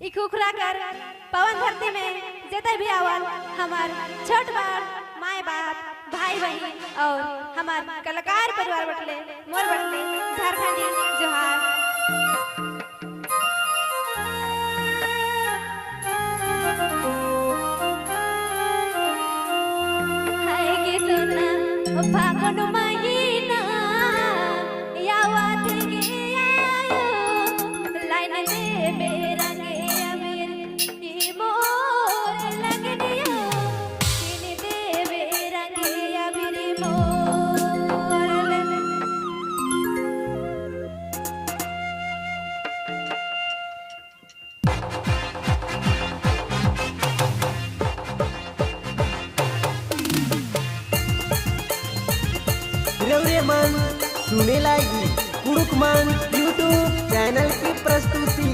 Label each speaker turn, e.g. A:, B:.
A: ई खुखरा कर पवन धरती में जेते भी आवल हमार छोट बड़ माए बाप भाई बहन और हमार कलाकार परिवार बटले मोर बटले झारखंडी जोहार। हाय गे सोना फागुन महीना यावत गे आयो लाइन ले मेरा गे अमीर ई मोर लगनियो किन दे मेरा गे अमीर मोर
B: रवरे मन सुने लागी कुड़ुक मन यूट्यूब चैनल की प्रस्तुति।